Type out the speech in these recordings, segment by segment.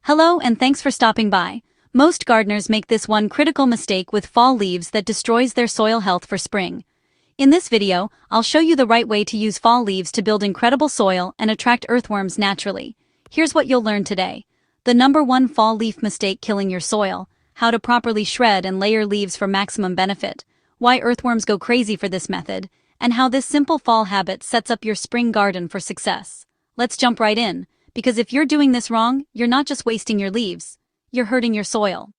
Hello and thanks for stopping by. Most gardeners make this one critical mistake with fall leaves that destroys their soil health for spring. In this video, I'll show you the right way to use fall leaves to build incredible soil and attract earthworms naturally. Here's what you'll learn today. The number one fall leaf mistake killing your soil, how to properly shred and layer leaves for maximum benefit, why earthworms go crazy for this method, and how this simple fall habit sets up your spring garden for success. Let's jump right in. Because if you're doing this wrong, you're not just wasting your leaves, you're hurting your soil.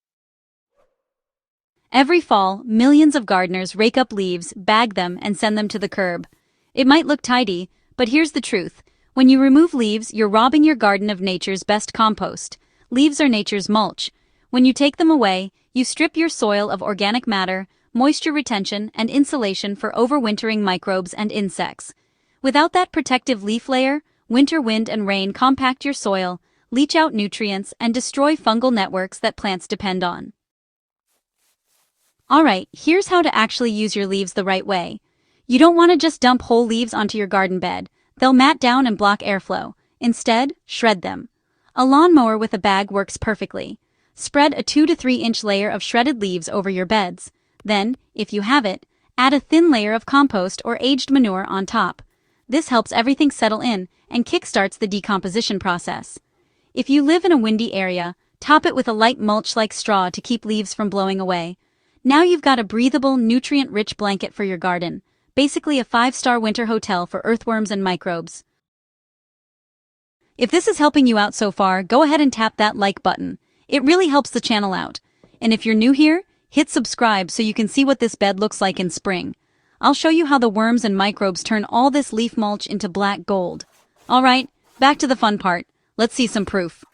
Every fall, millions of gardeners rake up leaves, bag them, and send them to the curb. It might look tidy, but here's the truth. When you remove leaves, you're robbing your garden of nature's best compost. Leaves are nature's mulch. When you take them away, you strip your soil of organic matter, moisture retention, and insulation for overwintering microbes and insects. Without that protective leaf layer, winter wind and rain compact your soil, leach out nutrients, and destroy fungal networks that plants depend on. Alright, here's how to actually use your leaves the right way. You don't want to just dump whole leaves onto your garden bed. They'll mat down and block airflow. Instead, shred them. A lawnmower with a bag works perfectly. Spread a 2 to 3 inch layer of shredded leaves over your beds. Then, if you have it, add a thin layer of compost or aged manure on top. This helps everything settle in and kickstarts the decomposition process. If you live in a windy area, top it with a light mulch-like straw to keep leaves from blowing away. Now you've got a breathable, nutrient-rich blanket for your garden, basically a 5-star winter hotel for earthworms and microbes. If this is helping you out so far, go ahead and tap that like button. It really helps the channel out. And if you're new here, hit subscribe so you can see what this bed looks like in spring. I'll show you how the worms and microbes turn all this leaf mulch into black gold. Alright, back to the fun part. Let's see some proof.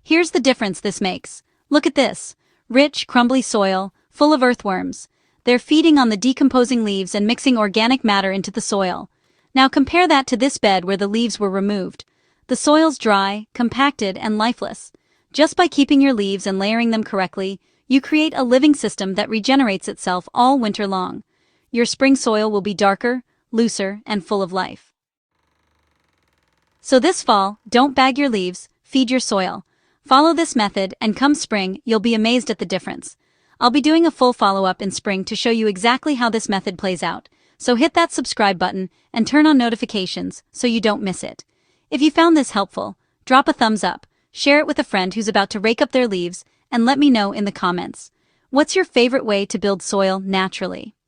Here's the difference this makes. Look at this. Rich, crumbly soil, full of earthworms. They're feeding on the decomposing leaves and mixing organic matter into the soil. Now compare that to this bed where the leaves were removed. The soil's dry, compacted, and lifeless. Just by keeping your leaves and layering them correctly, you create a living system that regenerates itself all winter long. Your spring soil will be darker, looser, and full of life. So this fall, don't bag your leaves, feed your soil. Follow this method, and come spring, you'll be amazed at the difference. I'll be doing a full follow-up in spring to show you exactly how this method plays out. So hit that subscribe button and turn on notifications so you don't miss it. If you found this helpful, drop a thumbs up, share it with a friend who's about to rake up their leaves, and let me know in the comments. What's your favorite way to build soil naturally?